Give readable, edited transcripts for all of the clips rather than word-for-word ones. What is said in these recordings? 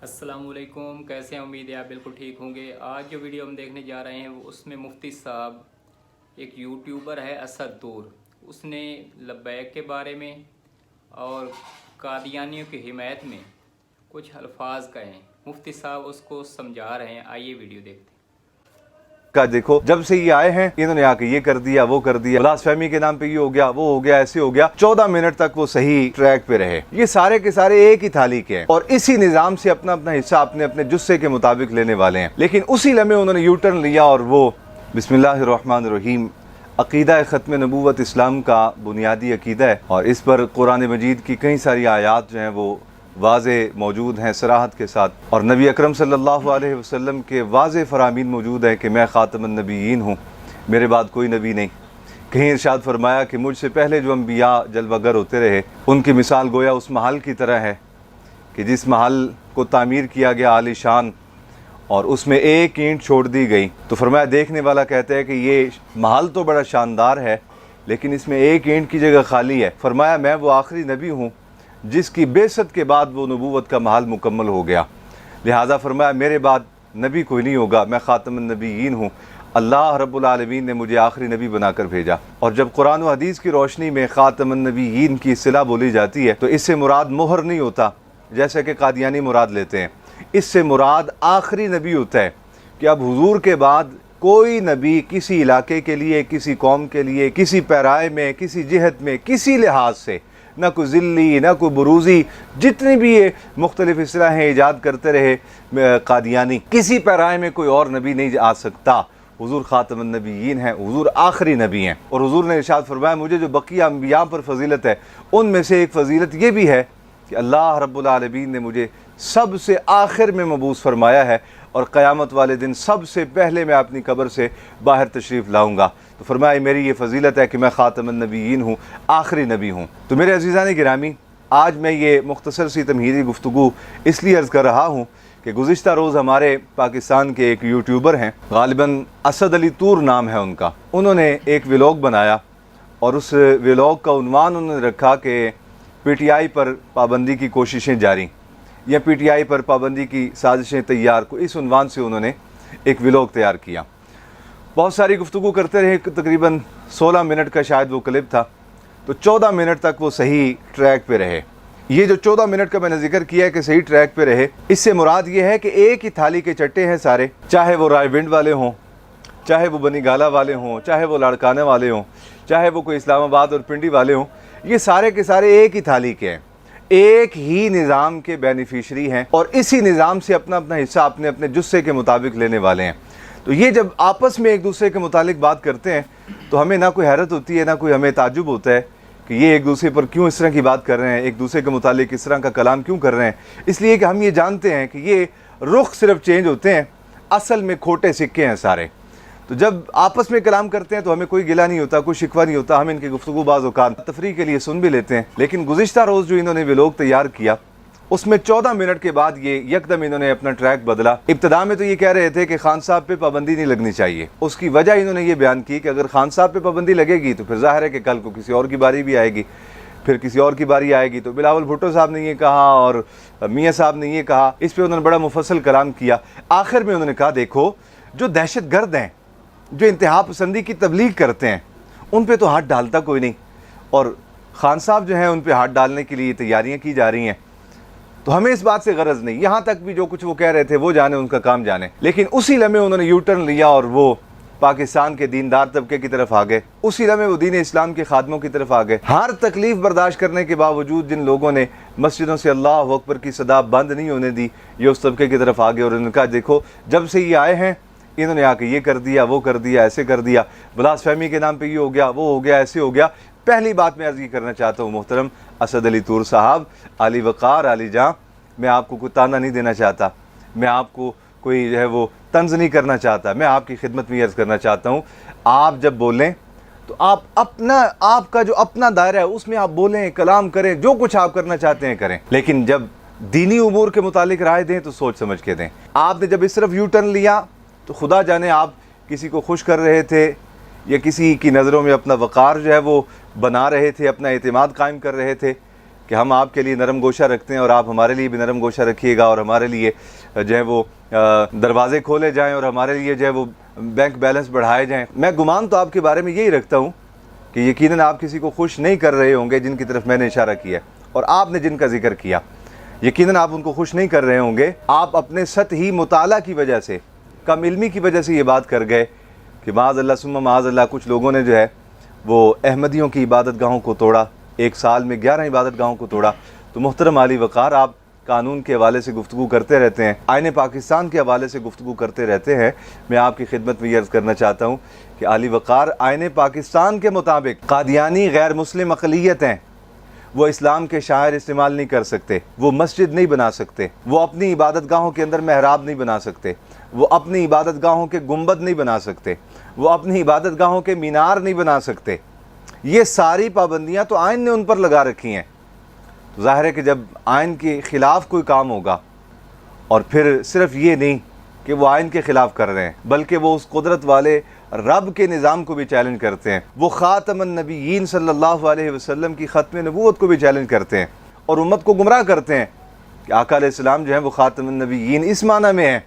अस्सलाम वालेकुम, कैसे हैं? उम्मीद है आप बिल्कुल ठीक होंगे। आज जो वीडियो हम देखने जा रहे हैं उसमें मुफ्ती साहब, एक यूट्यूबर है असद दूर, उसने लब्बैक के बारे में और कादियानियों की हिमायत में कुछ अल्फाज कहे। मुफ्ती साहब उसको समझा रहे हैं, आइए वीडियो देखते हैं। का देखो, जब से ये आए हैं इन्होंने आके ये कर दिया, वो कर दिया, ब्लास्फेमी के नाम पे ये हो गया, वो हो गया, ऐसे हो गया। 14 मिनट तक वो सही ट्रैक पे रहे। ये सारे के सारे एक ही थाली के हैं और इसी निजाम से अपना अपना हिस्सा अपने अपने जुस्से के मुताबिक लेने वाले हैं। लेकिन उसी लम्हे उन्होंने यू टर्न लिया और वो बिस्मिल्लाहिर्रहमानिर्रहीम अकीदा ख़त्म नबूवत इस्लाम का बुनियादी अकीदा है और इस पर कुरान मजीद की कई सारी आयात जो हैं वो वाज़े मौजूद हैं सराहत के साथ, और नबी अकरम सल्लल्लाहु अलैहि वसल्लम के वाज़े फरामीन मौजूद हैं कि मैं ख़ातमुन नबीयीन हूँ, मेरे बाद कोई नबी नहीं। कहीं इरशाद फरमाया कि मुझसे पहले जो अम्बिया जलवागर होते रहे उनकी मिसाल गोया उस महल की तरह है कि जिस महल को तामीर किया गया आलीशान और उसमें एक ईंट छोड़ दी गई। तो फरमाया, देखने वाला कहता है कि ये महल तो बड़ा शानदार है लेकिन इसमें एक ईंट की जगह खाली है। फरमाया, मैं वो आखिरी नबी हूँ जिसकी बेसत के बाद वो नबूवत का महल मुकम्मल हो गया। लिहाजा फरमाया, मेरे बाद नबी कोई नहीं होगा, मैं ख़ातमुन नबीयीन हूँ। अल्लाह रब्बुल आलमीन ने मुझे आखिरी नबी बनाकर भेजा। और जब कुरान व हदीस की रोशनी में ख़ातमुन नबीयीन की इस्तिलाह बोली जाती है तो इससे मुराद मोहर नहीं होता जैसे कि कादियानी मुराद लेते हैं। इससे मुराद आखिरी नबी होता है कि अब हुजूर के बाद कोई नबी किसी इलाके के लिए, किसी कौम के लिए, किसी पैराए में, किसी जिहत में, किसी लिहाज से ना कोई ज़िल्ली ना कोई बुरूज़ी, जितनी भी ये मुख्तलिफ इस्तिलाहें ईजाद करते रहे कादियानी, किसी पैराए में कोई और नबी नहीं आ सकता। हुजूर ख़ातमुन नबीयीन हैं, हुजूर आखिरी नबी हैं। और हुजूर ने इरशाद फरमाया, मुझे जो बकिया अम्बिया पर फजीलत है उनमें से एक फजीलत ये भी है कि अल्लाह रब्बुल आलमीन ने मुझे सबसे आखिर में मबूस फरमाया है और क़यामत वाले दिन सबसे पहले मैं अपनी कब्र से बाहर तशरीफ़ लाऊंगा। तो फरमाया, मेरी ये फजीलत है कि मैं ख़ातमुन नबीयीन हूँ, आखिरी नबी हूँ। तो मेरे अज़ीज़ान गिरामी, आज मैं ये मुख्तसर सी तमहीदी गुफ्तगू इसलिए अर्ज़ कर रहा हूँ कि गुज़िश्ता रोज़ हमारे पाकिस्तान के एक यूट्यूबर हैं, गालिबन असद अली तूर नाम है उनका, उन्होंने एक व्लॉग बनाया और उस व्लॉग का उन्वान उन्होंने रखा कि PTI पर पाबंदी की कोशिशें जारी या PTI पर पाबंदी की साजिशें तैयार। को इस उन्वान से उन्होंने एक व्लॉग तैयार किया। बहुत सारी गुफ्तगू करते रहे, तकरीबन 16 मिनट का शायद वो क्लिप था। तो 14 मिनट तक वो सही ट्रैक पे रहे। ये जो 14 मिनट का मैंने जिक्र किया है कि सही ट्रैक पे रहे, इससे मुराद ये है कि एक ही थाली के चट्टे हैं सारे, चाहे वो रायविंड वाले हों, चाहे वो बनी गाला वाले हों, चाहे वो लाड़काना वाले हों, चाहे वो कोई इस्लामाबाद और पिंडी वाले हों, ये सारे के सारे एक ही थाली के हैं, एक ही निज़ाम के बेनिफिशरी हैं और इसी निज़ाम से अपना अपना हिस्सा अपने अपने जुस्से के मुताबिक लेने वाले हैं। तो ये जब आपस में एक दूसरे के मुतालिक बात करते हैं तो हमें ना कोई हैरत होती है, ना कोई हमें ताज्जुब होता है कि ये एक दूसरे पर क्यों इस तरह की बात कर रहे हैं, एक दूसरे के मुतालिक इस तरह का कलाम क्यों कर रहे हैं। इसलिए कि हम ये जानते हैं कि ये रुख सिर्फ चेंज होते हैं, असल में खोटे सिक्के हैं सारे। तो जब आपस में कलाम करते हैं तो हमें कोई गिला नहीं होता, कोई शिकवा नहीं होता, हम इनकी गुफ्तगू बाज़ औक़ात तफरीह के लिए सुन भी लेते हैं। लेकिन गुज़िश्ता रोज़ जो इन्होंने व्लॉग तैयार किया उसमें 14 मिनट के बाद ये यकदम इन्होंने अपना ट्रैक बदला। इब्तिदा में तो ये कह रहे थे कि खान साहब पे पाबंदी नहीं लगनी चाहिए। उसकी वजह इन्होंने ये बयान की कि अगर खान साहब पे पाबंदी लगेगी तो फिर ज़ाहिर है कि कल को किसी और की बारी भी आएगी, फिर किसी और की बारी आएगी। तो बिलावल भुट्टो साहब ने ये कहा और मियाँ साहब ने ये कहा, इस पर उन्होंने बड़ा मुफस्सल कलाम किया। आखिर में उन्होंने कहा, देखो जो दहशत गर्द हैं, जो इंतहा पसंदी की तबलीग करते हैं, उन पर तो हाथ डालता कोई नहीं और खान साहब जो हैं उन पर हाथ डालने के लिए तैयारियाँ की जा रही हैं। तो हमें इस बात से गरज नहीं, यहाँ तक भी जो कुछ वो कह रहे थे वो जाने, उनका काम जाने। लेकिन उसी लम्हे उन्होंने यू टर्न लिया और वो पाकिस्तान के दीनदार तबके की तरफ आ गए। उसी लम्हे वो दीन इस्लाम के खादमों की तरफ आ गए। हर तकलीफ बर्दाश्त करने के बावजूद जिन लोगों ने मस्जिदों से अल्लाह अकबर की सदा बंद नहीं होने दी, ये उस तबके की तरफ आ गए और उन्होंने कहा, देखो जब से ये आए हैं इन्होंने आके ये कर दिया, वो कर दिया, ऐसे कर दिया, ब्लास्फेमी के नाम पे ये हो गया, वो हो गया, ऐसे हो गया। पहली बात मैं अर्ज़ ये करना चाहता हूँ मोहतरम असद अली तूर साहब, अली वक़ार, अली जाँ, मैं आपको कोई ताना नहीं देना चाहता, मैं आपको कोई जो है वो तंज़ नहीं करना चाहता, मैं आपकी खिदमत में अर्ज़ करना चाहता हूँ, आप जब बोलें तो आप अपना, आपका जो अपना दायरा है उसमें आप बोलें, कलाम करें, जो कुछ आप करना चाहते हैं करें, लेकिन जब दीनी उमूर के मुतालिक राय दें तो सोच समझ के दें। आपने जब इस तरफ यू टर्न लिया तो खुदा जाने आप किसी को खुश कर रहे थे या किसी की नज़रों में अपना वक़ार जो है वो बना रहे थे, अपना एतमाद कायम कर रहे थे کہ ہم آپ کے لیے نرم گوشہ رکھتے ہیں اور آپ ہمارے لیے بھی نرم گوشہ رکھیے گا، اور ہمارے لیے جو ہے وہ دروازے کھولے جائیں اور ہمارے لیے جو ہے وہ بینک بیلنس بڑھائے جائیں۔ میں گمان تو آپ کے بارے میں یہی رکھتا ہوں کہ یقیناً آپ کسی کو خوش نہیں کر رہے ہوں گے جن کی طرف میں نے اشارہ کیا اور آپ نے جن کا ذکر کیا، یقیناً آپ ان کو خوش نہیں کر رہے ہوں گے۔ آپ اپنے سطحی مطالعہ کی وجہ سے، کم علمی کی وجہ سے یہ بات کر گئے کہ معاذ اللہ ثم معاذ اللہ کچھ لوگوں نے جو ہے وہ احمدیوں کی عبادت گاہوں کو توڑا، ایک سال میں 11 عبادت گاہوں کو توڑا۔ تو محترم علی وقار، آپ قانون کے حوالے سے گفتگو کرتے رہتے ہیں، آئین پاکستان کے حوالے سے گفتگو کرتے رہتے ہیں۔ میں آپ کی خدمت میں یہ عرض کرنا چاہتا ہوں کہ علی وقار، آئین پاکستان کے مطابق قادیانی غیر مسلم اقلیت ہیں، وہ اسلام کے شاعر استعمال نہیں کر سکتے، وہ مسجد نہیں بنا سکتے، وہ اپنی عبادت گاہوں کے اندر محراب نہیں بنا سکتے، وہ اپنی عبادت گاہوں کے گنبد نہیں بنا سکتے، وہ اپنی عبادت گاہوں کے مینار نہیں بنا سکتے۔ یہ ساری پابندیاں تو آئین نے ان پر لگا رکھی ہیں۔ تو ظاہر ہے کہ جب آئین کے خلاف کوئی کام ہوگا، اور پھر صرف یہ نہیں کہ وہ آئین کے خلاف کر رہے ہیں بلکہ وہ اس قدرت والے رب کے نظام کو بھی چیلنج کرتے ہیں، وہ خاتم النبیین صلی اللہ علیہ وسلم کی ختم نبوت کو بھی چیلنج کرتے ہیں اور امت کو گمراہ کرتے ہیں کہ آقا علیہ السلام جو ہیں وہ خاتم النبیین اس معنی میں ہیں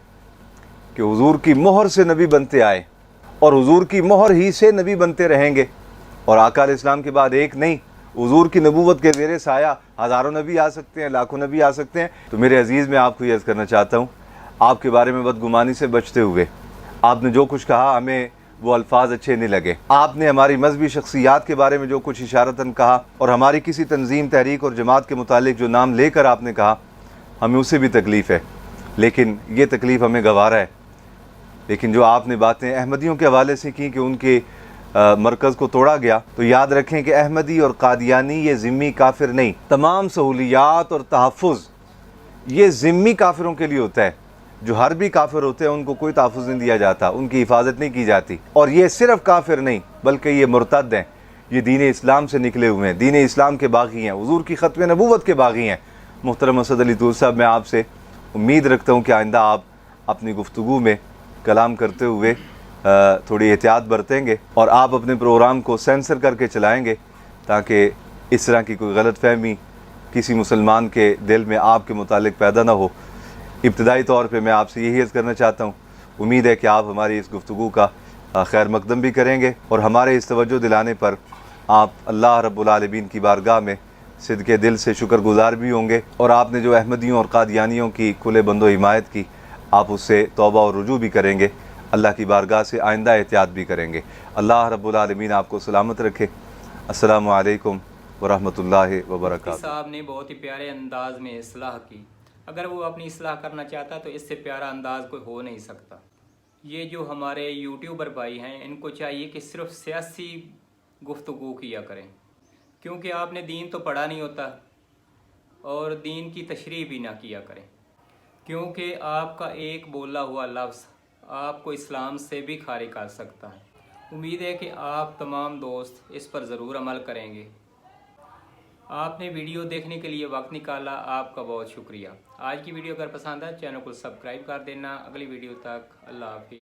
کہ حضور کی مہر سے نبی بنتے آئے اور حضور کی مہر ہی سے نبی بنتے رہیں گے، اور آقا علیہ السلام کے بعد ایک نہیں، حضور کی نبوت کے زیر سایہ ہزاروں نبی آ سکتے ہیں، لاکھوں نبی آ سکتے ہیں۔ تو میرے عزیز، میں آپ کو یہ عرض کرنا چاہتا ہوں، آپ کے بارے میں بدگمانی سے بچتے ہوئے، آپ نے جو کچھ کہا ہمیں وہ الفاظ اچھے نہیں لگے۔ آپ نے ہماری مذہبی شخصیات کے بارے میں جو کچھ اشارتاً کہا اور ہماری کسی تنظیم، تحریک اور جماعت کے متعلق جو نام لے کر آپ نے کہا، ہمیں اسے بھی تکلیف ہے، لیکن یہ تکلیف ہمیں گوارا ہے۔ لیکن جو آپ نے باتیں احمدیوں کے حوالے سے کی کہ ان کے مرکز کو توڑا گیا، تو یاد رکھیں کہ احمدی اور قادیانی یہ ذمی کافر نہیں، تمام سہولیات اور تحفظ یہ ذمی کافروں کے لیے ہوتا ہے۔ جو حربی کافر ہوتے ہیں ان کو کوئی تحفظ نہیں دیا جاتا، ان کی حفاظت نہیں کی جاتی۔ اور یہ صرف کافر نہیں بلکہ یہ مرتد ہیں، یہ دین اسلام سے نکلے ہوئے ہیں، دین اسلام کے باغی ہیں، حضور کی ختم نبوت کے باغی ہیں۔ محترم اسد علی طور صاحب، میں آپ سے امید رکھتا ہوں کہ آئندہ آپ اپنی گفتگو میں کلام کرتے ہوئے تھوڑی احتیاط برتیں گے اور آپ اپنے پروگرام کو سینسر کر کے چلائیں گے، تاکہ اس طرح کی کوئی غلط فہمی کسی مسلمان کے دل میں آپ کے متعلق پیدا نہ ہو۔ ابتدائی طور پہ میں آپ سے یہی عرض کرنا چاہتا ہوں، امید ہے کہ آپ ہماری اس گفتگو کا خیر مقدم بھی کریں گے اور ہمارے اس توجہ دلانے پر آپ اللہ رب العالمین کی بارگاہ میں صدقے دل سے شکر گزار بھی ہوں گے، اور آپ نے جو احمدیوں اور قادیانیوں کی کھلے بند و حمایت کی، آپ اس سے توبہ اور رجوع بھی کریں گے، اللہ کی بارگاہ سے آئندہ احتیاط بھی کریں گے۔ اللہ رب العالمین آپ کو سلامت رکھے۔ السلام علیکم ورحمۃ اللہ وبرکاتہ۔ صاحب نے بہت ہی پیارے انداز میں اصلاح کی، اگر وہ اپنی اصلاح کرنا چاہتا تو اس سے پیارا انداز کوئی ہو نہیں سکتا۔ یہ جو ہمارے یوٹیوبر بھائی ہیں، ان کو چاہیے کہ صرف سیاسی گفتگو کیا کریں، کیونکہ آپ نے دین تو پڑھا نہیں ہوتا اور دین کی تشریح بھی نہ کیا کریں، کیونکہ آپ کا ایک بولا ہوا لفظ آپ کو اسلام سے بھی خارج کر سکتا ہے۔ امید ہے کہ آپ تمام دوست اس پر ضرور عمل کریں گے۔ آپ نے ویڈیو دیکھنے کے لیے وقت نکالا، آپ کا بہت شکریہ۔ آج کی ویڈیو اگر پسند ہے چینل کو سبسکرائب کر دینا۔ اگلی ویڈیو تک اللہ حافظ۔